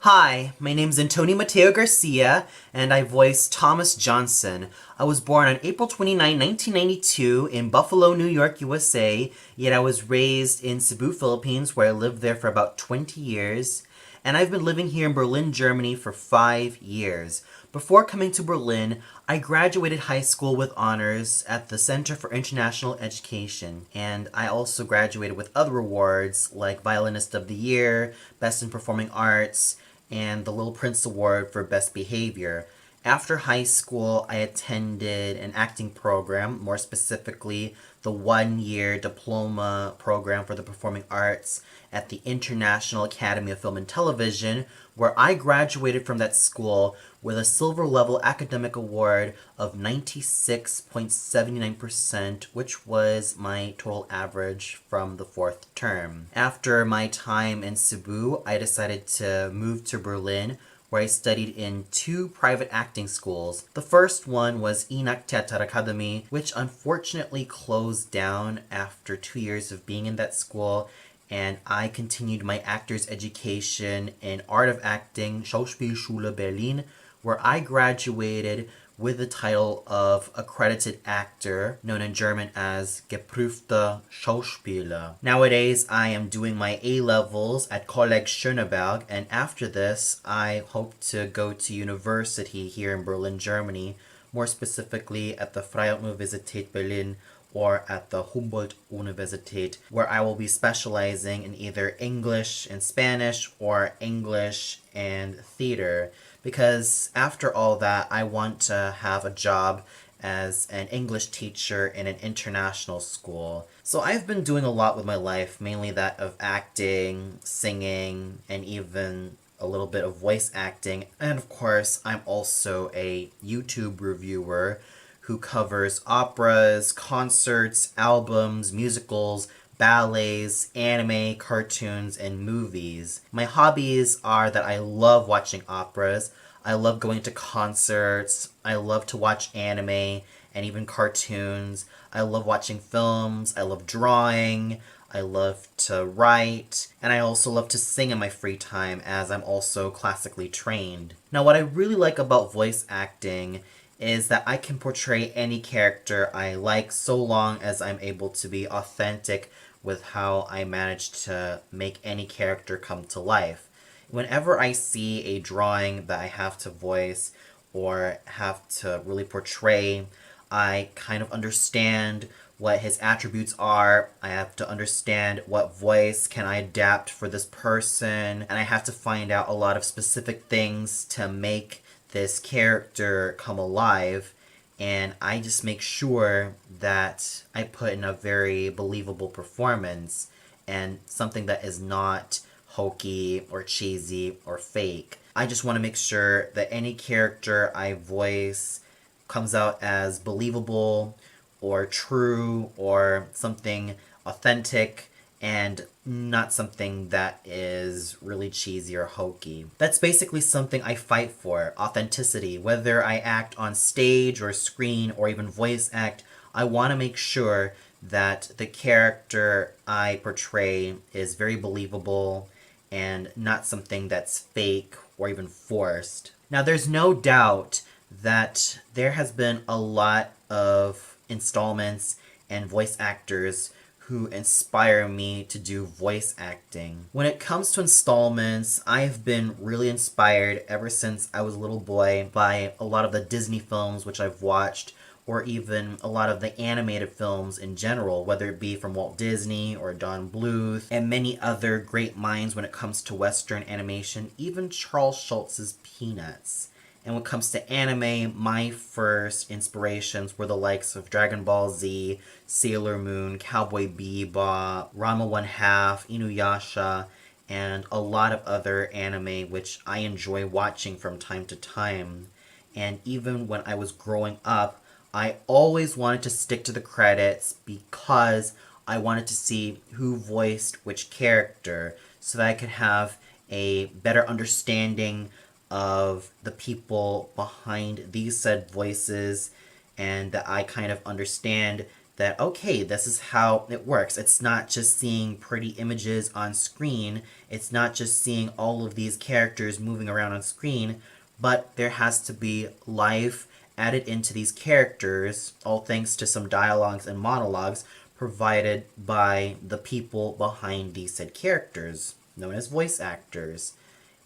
Hi, my name's Antoni Matteo Garcia, and I voice Thomas Johnson. I was born on April 29, 1992 in Buffalo, New York, USA, yet I was raised in Cebu, Philippines, where I lived there for about 20 years, and I've been living here in Berlin, Germany for 5 years. Before coming to Berlin, I graduated high school with honors at the Center for International Education, and I also graduated with other awards like Violinist of the Year, Best in Performing Arts, and the Little Prince Award for Best Behavior. After high school, I attended an acting program, more specifically the 1-year diploma program for the performing arts at the International Academy of Film and Television, where I graduated from that school with a silver level academic award of 96.79%, which was my total average from the fourth term. After my time in Cebu, I decided to move to Berlin, where I studied in 2 private acting schools. The first one was Inak Theater Academy, which unfortunately closed down after 2 years of being in that school, and I continued my actor's education in Art of Acting, Schauspielschule Berlin, where I graduated with the title of accredited actor, known in German as geprüfter Schauspieler. Nowadays, I am doing my A-levels at Kolleg Schöneberg, and after this, I hope to go to university here in Berlin, Germany, more specifically at the Freie Universität Berlin or at the Humboldt-Universität, where I will be specializing in either English and Spanish or English and theater. Because after all that, I want to have a job as an English teacher in an international school. So I've been doing a lot with my life, mainly that of acting, singing, and even a little bit of voice acting. And of course, I'm also a YouTube reviewer who covers operas, concerts, albums, musicals, ballets, anime, cartoons, and movies. My hobbies are that I love watching operas, I love going to concerts, I love to watch anime and even cartoons, I love watching films, I love drawing, I love to write, and I also love to sing in my free time as I'm also classically trained. Now, what I really like about voice acting is that I can portray any character I like so long as I'm able to be authentic with how I manage to make any character come to life. Whenever I see a drawing that I have to voice or have to really portray, I kind of understand what his attributes are. I have to understand what voice can I adapt for this person, and I have to find out a lot of specific things to make this character come alive, and I just make sure that I put in a very believable performance and something that is not hokey or cheesy or fake. I just want to make sure that any character I voice comes out as believable or true or something authentic and not something that is really cheesy or hokey. That's basically something I fight for, authenticity. Whether I act on stage or screen or even voice act, I want to make sure that the character I portray is very believable and not something that's fake or even forced. Now, there's no doubt that there has been a lot of installments and voice actors who inspire me to do voice acting. When it comes to installments, I've been really inspired ever since I was a little boy by a lot of the Disney films which I've watched, or even a lot of the animated films in general, whether it be from Walt Disney or Don Bluth, and many other great minds when it comes to Western animation, even Charles Schulz's Peanuts. And when it comes to anime, my first inspirations were the likes of Dragon Ball Z, Sailor Moon, Cowboy Bebop, Ranma 1/2, Inuyasha, and a lot of other anime which I enjoy watching from time to time. And even when I was growing up, I always wanted to stick to the credits because I wanted to see who voiced which character so that I could have a better understanding of the people behind these said voices, and that I kind of understand that, okay, this is how it works. It's not just seeing pretty images on screen, it's not just seeing all of these characters moving around on screen, but there has to be life added into these characters, all thanks to some dialogues and monologues provided by the people behind these said characters, known as voice actors.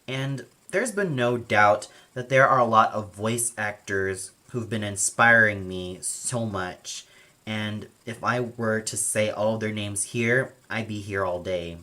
And there's been no doubt that there are a lot of voice actors who've been inspiring me so much. And if I were to say all of their names here, I'd be here all day.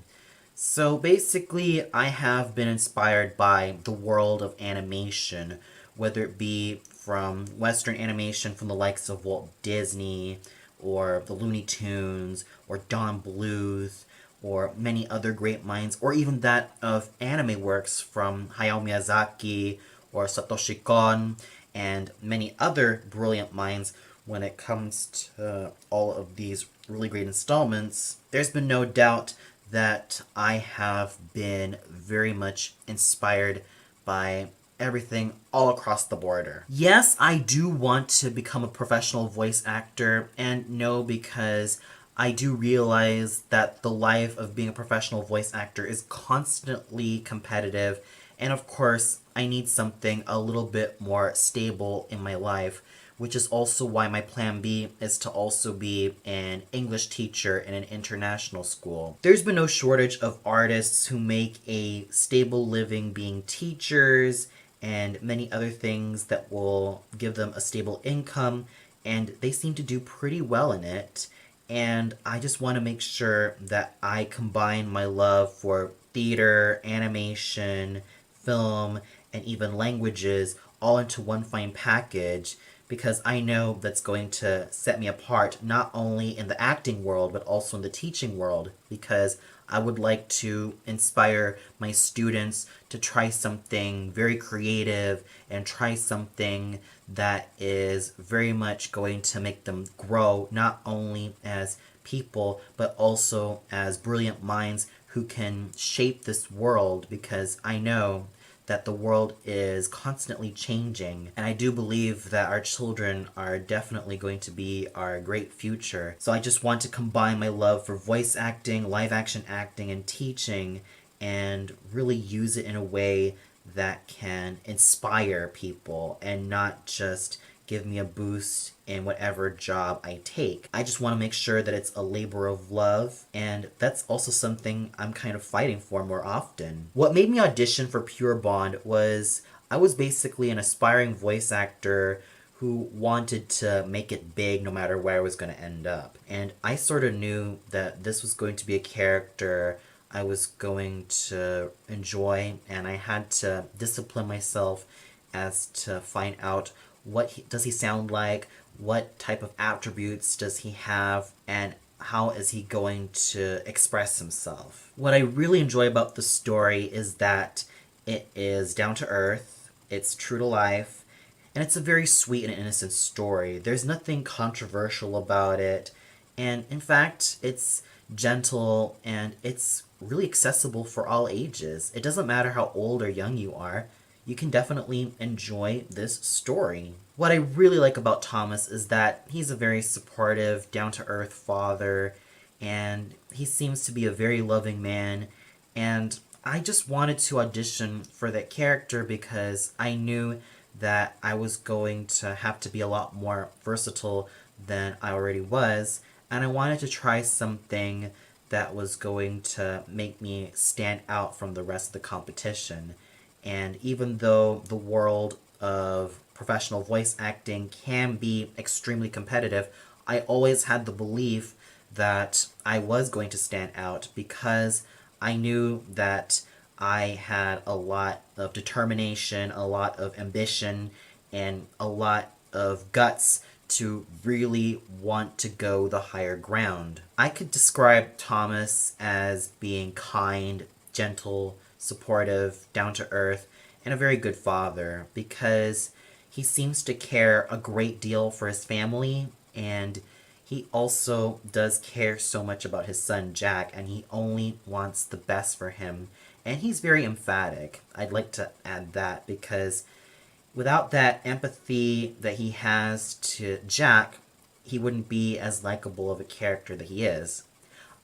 So basically, I have been inspired by the world of animation, whether it be from Western animation from the likes of Walt Disney, or the Looney Tunes, or Don Bluth, or many other great minds, or even that of anime works from Hayao Miyazaki or Satoshi Kon, and many other brilliant minds when it comes to all of these really great installments. There's been no doubt that I have been very much inspired by everything all across the border. Yes, I do want to become a professional voice actor, and no, because I do realize that the life of being a professional voice actor is constantly competitive, and of course, I need something a little bit more stable in my life, which is also why my plan B is to also be an English teacher in an international school. There's been no shortage of artists who make a stable living being teachers and many other things that will give them a stable income, and they seem to do pretty well in it. And I just want to make sure that I combine my love for theater, animation, film, and even languages all into one fine package, because I know that's going to set me apart not only in the acting world but also in the teaching world, because I would like to inspire my students to try something very creative and try something that is very much going to make them grow not only as people but also as brilliant minds who can shape this world, because I know that the world is constantly changing, and I do believe that our children are definitely going to be our great future. So I just want to combine my love for voice acting, live action acting, and teaching, and really use it in a way that can inspire people and not just give me a boost in whatever job I take. I just want to make sure that it's a labor of love, and that's also something I'm kind of fighting for more often. What made me audition for Pure Bond was I was basically an aspiring voice actor who wanted to make it big no matter where I was going to end up. And I sort of knew that this was going to be a character I was going to enjoy, and I had to discipline myself as to find out does he sound like, what type of attributes does he have, and how is he going to express himself. What I really enjoy about the story is that it is down to earth, it's true to life, and it's a very sweet and innocent story. There's nothing controversial about it, and in fact, it's gentle and it's really accessible for all ages. It doesn't matter how old or young you are. You can definitely enjoy this story. What I really like about Thomas is that he's a very supportive, down-to-earth father, and he seems to be a very loving man, and I just wanted to audition for that character because I knew that I was going to have to be a lot more versatile than I already was, and I wanted to try something that was going to make me stand out from the rest of the competition. And even though the world of professional voice acting can be extremely competitive, I always had the belief that I was going to stand out because I knew that I had a lot of determination, a lot of ambition, and a lot of guts to really want to go the higher ground. I could describe Thomas as being kind, gentle, supportive, down to earth, and a very good father because he seems to care a great deal for his family, and he also does care so much about his son Jack, and he only wants the best for him. And he's very emphatic. I'd like to add that because without that empathy that he has to Jack, he wouldn't be as likable of a character that he is.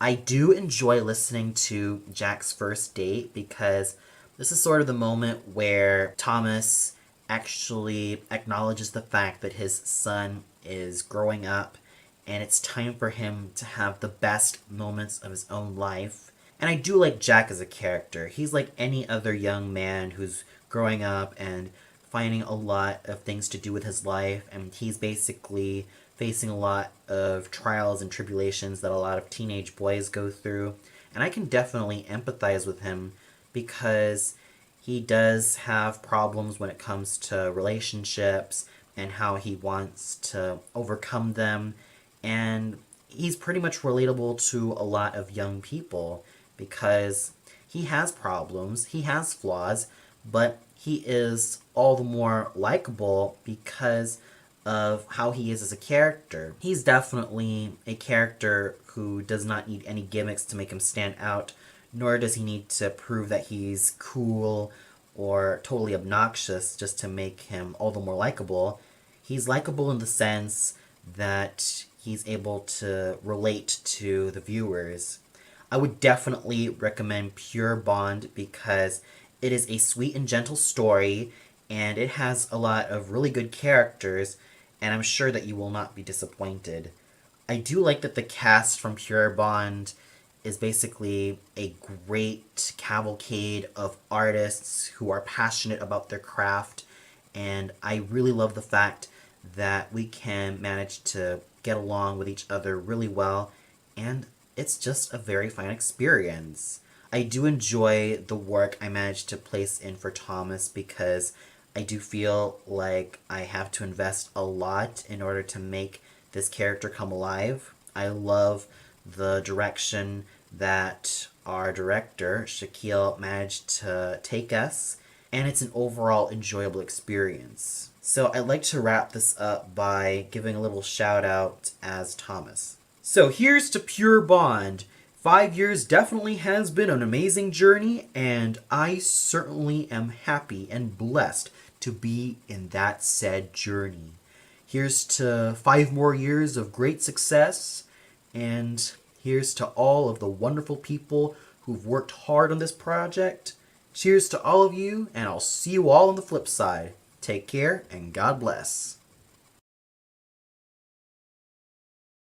I do enjoy listening to Jack's first date because this is sort of the moment where Thomas actually acknowledges the fact that his son is growing up and it's time for him to have the best moments of his own life. And I do like Jack as a character. He's like any other young man who's growing up and finding a lot of things to do with his life, and he's basically facing a lot of trials and tribulations that a lot of teenage boys go through. And I can definitely empathize with him because he does have problems when it comes to relationships and how he wants to overcome them. And he's pretty much relatable to a lot of young people because he has problems, he has flaws, but he is all the more likable because of how he is as a character. He's definitely a character who does not need any gimmicks to make him stand out, nor does he need to prove that he's cool or totally obnoxious just to make him all the more likable. He's likable in the sense that he's able to relate to the viewers. I would definitely recommend Pure Bond because it is a sweet and gentle story and it has a lot of really good characters, and I'm sure that you will not be disappointed. I do like that the cast from Pure Bond is basically a great cavalcade of artists who are passionate about their craft, and I really love the fact that we can manage to get along with each other really well, and it's just a very fine experience. I do enjoy the work I managed to place in for Thomas because I do feel like I have to invest a lot in order to make this character come alive. I love the direction that our director, Shaquille, managed to take us, and it's an overall enjoyable experience. So I'd like to wrap this up by giving a little shout out as Thomas. So here's to Pure Bond. 5 years definitely has been an amazing journey, and I certainly am happy and blessed to be in that said journey. Here's to 5 more years of great success, and here's to all of the wonderful people who've worked hard on this project. Cheers to all of you, and I'll see you all on the flip side. Take care, and God bless.